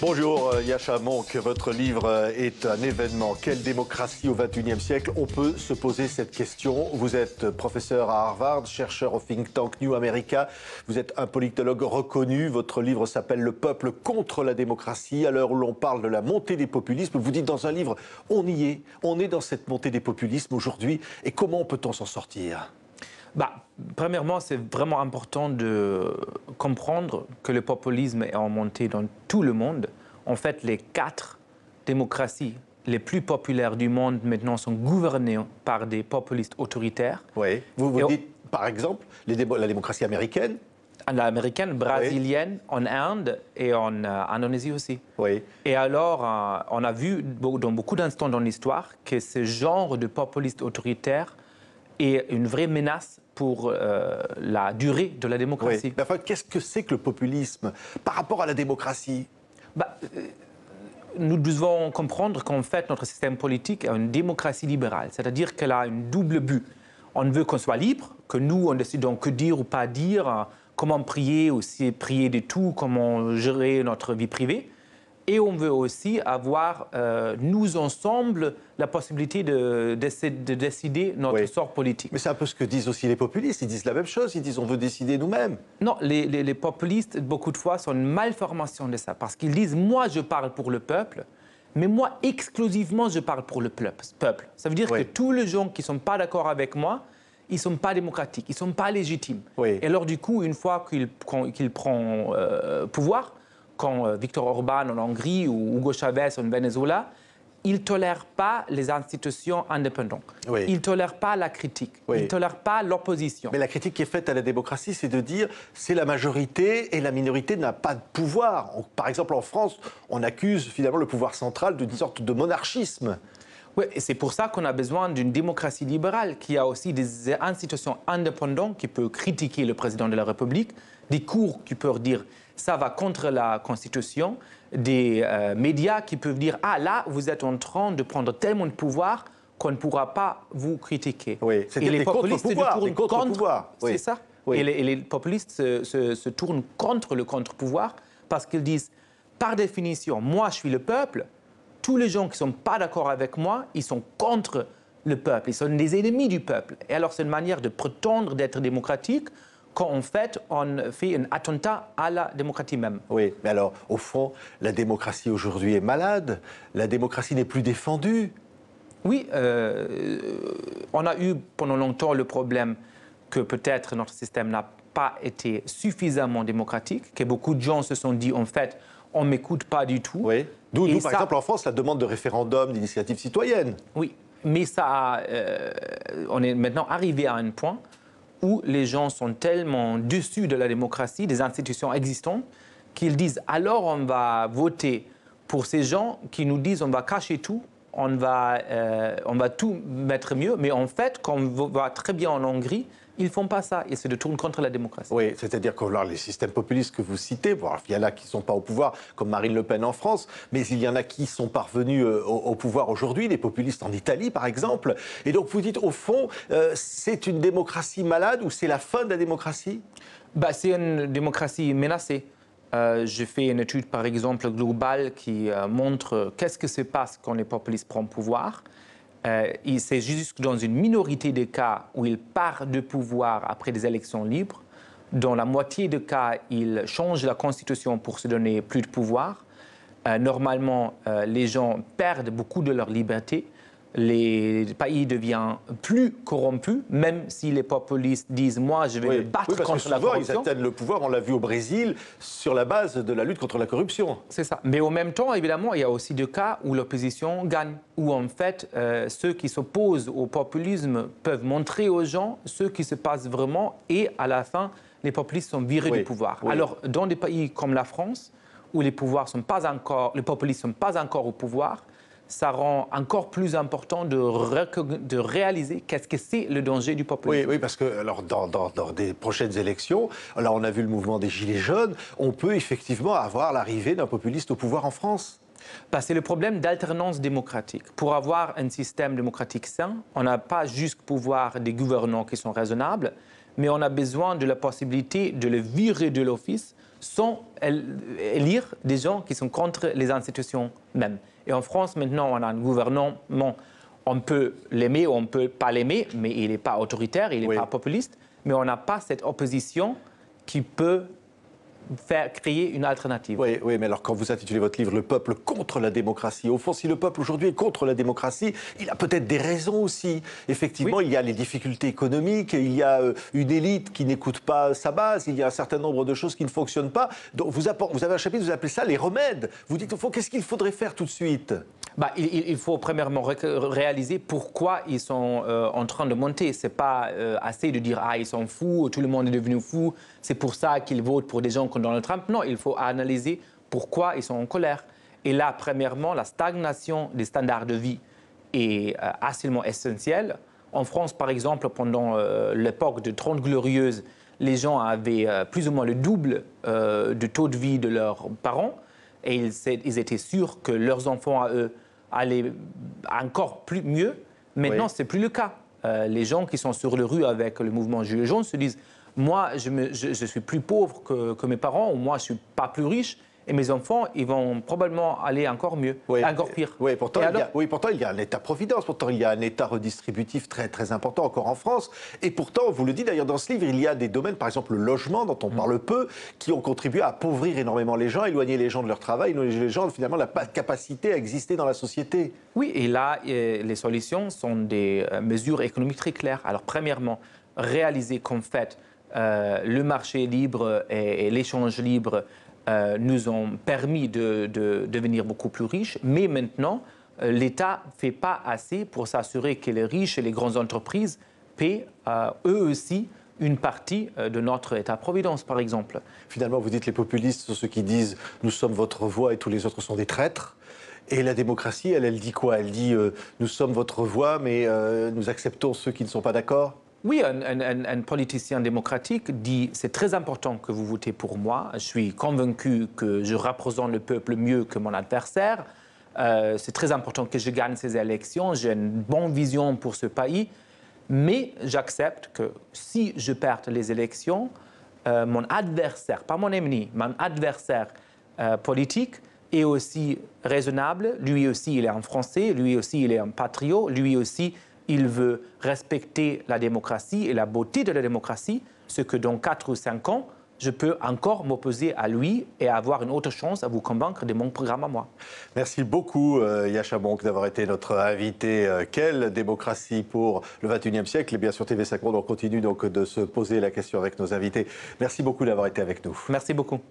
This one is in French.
Bonjour Yascha Mounk, votre livre est un événement. Quelle démocratie au XXIe siècle? On peut se poser cette question. Vous êtes professeur à Harvard, chercheur au think tank New America. Vous êtes un politologue reconnu. Votre livre s'appelle « Le peuple contre la démocratie ». À l'heure où l'on parle de la montée des populismes, vous dites dans un livre, on y est. On est dans cette montée des populismes aujourd'hui. Et comment peut-on s'en sortir? Premièrement, c'est vraiment important de comprendre que le populisme est en montée dans tout le monde. En fait, les 4 démocraties les plus populaires du monde maintenant sont gouvernées par des populistes autoritaires. Oui. Vous dites, par exemple, la démocratie américaine? L'américaine, brésilienne, oui. En Inde et en Indonésie aussi. Oui. Et alors, on a vu dans beaucoup d'instants dans l'histoire que ce genre de populiste autoritaire est une vraie menace pour la durée de la démocratie. Oui. Mais enfin, qu'est-ce que c'est que le populisme par rapport à la démocratie? Nous devons comprendre qu'en fait, notre système politique est une démocratie libérale, c'est-à-dire qu'elle a un double but. On veut qu'on soit libre, que nous, on décide que dire ou pas dire, comment prier, aussi prier de tout, comment gérer notre vie privée. Et on veut aussi avoir, nous ensemble, la possibilité de décider notre sort politique. Mais c'est un peu ce que disent aussi les populistes. Ils disent la même chose. Ils disent on veut décider nous-mêmes. Non, les populistes, beaucoup de fois, sont une malformation de ça. Parce qu'ils disent, moi, je parle pour le peuple, mais moi, exclusivement, je parle pour le peuple. Ça veut dire que tous les gens qui ne sont pas d'accord avec moi, ils ne sont pas démocratiques, ils ne sont pas légitimes. Et alors, du coup, une fois qu'il prend pouvoir, quand Viktor Orban en Hongrie ou Hugo Chavez en Venezuela, ils ne tolèrent pas les institutions indépendantes. Ils ne tolèrent pas la critique. Ils ne tolèrent pas l'opposition. Mais la critique qui est faite à la démocratie, c'est de dire c'est la majorité et la minorité n'a pas de pouvoir. Par exemple, en France, on accuse finalement le pouvoir central d'une sorte de monarchisme. Oui, et c'est pour ça qu'on a besoin d'une démocratie libérale qui a aussi des institutions indépendantes qui peuvent critiquer le président de la République, des cours qui peuvent dire ça va contre la Constitution, des médias qui peuvent dire ah là vous êtes en train de prendre tellement de pouvoir qu'on ne pourra pas vous critiquer. Oui, c'est des contre-pouvoirs. C'est ça. Et les populistes se tournent contre le contre-pouvoir parce qu'ils disent par définition moi je suis le peuple. Tous les gens qui ne sont pas d'accord avec moi, ils sont contre le peuple, ils sont des ennemis du peuple. Et alors, c'est une manière de prétendre d'être démocratique quand, en fait, on fait un attentat à la démocratie même. Oui, mais alors, au fond, la démocratie aujourd'hui est malade, la démocratie n'est plus défendue. Oui, on a eu pendant longtemps le problème que peut-être notre système n'a pas été suffisamment démocratique, que beaucoup de gens se sont dit, en fait, on ne m'écoute pas du tout. Oui. D'où, par exemple, en France, la demande de référendum, d'initiative citoyenne. Oui, mais on est maintenant arrivé à un point où les gens sont tellement déçus de la démocratie, des institutions existantes, qu'ils disent alors on va voter pour ces gens qui nous disent on va cacher tout, on va tout mettre mieux, mais en fait, quand on va très bien en Hongrie, ils ne font pas ça, ils se détournent contre la démocratie. Oui, c'est-à-dire que les systèmes populistes que vous citez, bon, il y en a qui ne sont pas au pouvoir, comme Marine Le Pen en France, mais il y en a qui sont parvenus au pouvoir aujourd'hui, les populistes en Italie, par exemple. Et donc, vous dites, au fond, c'est une démocratie malade ou c'est la fin de la démocratie? C'est une démocratie menacée. J'ai fait une étude, par exemple, globale qui montre qu'est-ce qui se passe quand les populistes prennent pouvoir. C'est juste dans une minorité des cas où ils partent de pouvoir après des élections libres. Dans la moitié des cas, ils changent la Constitution pour se donner plus de pouvoir. Normalement, les gens perdent beaucoup de leur liberté. Les pays deviennent plus corrompus, même si les populistes disent « moi, je vais me battre contre la corruption ». Ils atteignent le pouvoir, on l'a vu au Brésil, sur la base de la lutte contre la corruption. C'est ça. Mais en même temps, évidemment, il y a aussi des cas où l'opposition gagne, où en fait, ceux qui s'opposent au populisme peuvent montrer aux gens ce qui se passe vraiment et à la fin, les populistes sont virés du pouvoir. Alors, dans des pays comme la France, où les populistes ne sont pas encore au pouvoir, ça rend encore plus important de réaliser qu'est-ce que c'est le danger du populisme. Oui, parce que alors, dans des prochaines élections, là on a vu le mouvement des Gilets jaunes, on peut effectivement avoir l'arrivée d'un populiste au pouvoir en France. C'est le problème d'alternance démocratique. Pour avoir un système démocratique sain, on n'a pas juste pouvoir des gouvernants qui sont raisonnables, mais on a besoin de la possibilité de le virer de l'office sans élire des gens qui sont contre les institutions même. Et en France, maintenant, on a un gouvernement, on peut l'aimer ou on ne peut pas l'aimer, mais il n'est pas autoritaire, il n'est pas populiste, mais on n'a pas cette opposition qui peut faire créer une alternative. Oui, mais alors quand vous intitulez votre livre « Le peuple contre la démocratie », au fond, si le peuple aujourd'hui est contre la démocratie, il a peut-être des raisons aussi. Effectivement, il y a les difficultés économiques, il y a une élite qui n'écoute pas sa base, il y a un certain nombre de choses qui ne fonctionnent pas. Donc vous avez un chapitre, vous appelez ça les remèdes. Vous dites, au fond, qu'est-ce qu'il faudrait faire tout de suite ? Il faut premièrement réaliser pourquoi ils sont en train de monter. Ce n'est pas assez de dire « Ah, ils sont fous, tout le monde est devenu fou, c'est pour ça qu'ils votent pour des gens comme Donald Trump ». Non, il faut analyser pourquoi ils sont en colère. Et là, premièrement, la stagnation des standards de vie est absolument essentielle. En France, par exemple, pendant l'époque de 30 Glorieuses, les gens avaient plus ou moins le double du taux de vie de leurs parents. Et ils étaient sûrs que leurs enfants à eux allaient encore mieux. Maintenant, ce n'est plus le cas. Les gens qui sont sur les rues avec le mouvement Gilets jaunes se disent « Moi, je suis plus pauvre que mes parents, ou moi, je ne suis pas plus riche. » Et mes enfants, ils vont probablement aller encore mieux, encore pire. Oui, pourtant, il y a un État-providence, pourtant il y a un État redistributif très, très important encore en France. Et pourtant, vous le dites d'ailleurs dans ce livre, il y a des domaines, par exemple le logement, dont on parle peu, qui ont contribué à appauvrir énormément les gens, éloigner les gens de leur travail, éloigner les gens finalement de la capacité à exister dans la société. Oui, et là, les solutions sont des mesures économiques très claires. Alors, premièrement, réaliser qu'en fait, le marché libre et l'échange libre nous ont permis de devenir beaucoup plus riches, mais maintenant, l'État ne fait pas assez pour s'assurer que les riches et les grandes entreprises paient eux aussi une partie de notre État-providence, par exemple. Finalement, vous dites les populistes sont ceux qui disent « nous sommes votre voix et tous les autres sont des traîtres ». Et la démocratie, elle dit quoi? Elle dit nous sommes votre voix, mais nous acceptons ceux qui ne sont pas d'accord. Oui, un politicien démocratique dit « c'est très important que vous votez pour moi, je suis convaincu que je représente le peuple mieux que mon adversaire, c'est très important que je gagne ces élections, j'ai une bonne vision pour ce pays, mais j'accepte que si je perds les élections, mon adversaire, pas mon ennemi, mon adversaire politique est aussi raisonnable, lui aussi il est un Français, lui aussi il est un patriote, lui aussi il veut respecter la démocratie et la beauté de la démocratie, ce que dans 4 ou 5 ans, je peux encore m'opposer à lui et avoir une autre chance à vous convaincre de mon programme à moi. Merci beaucoup, Yascha Mounk, d'avoir été notre invité. Quelle démocratie pour le XXIe siècle? Et bien sûr, TV5 Monde, on continue donc de se poser la question avec nos invités. Merci beaucoup d'avoir été avec nous. Merci beaucoup.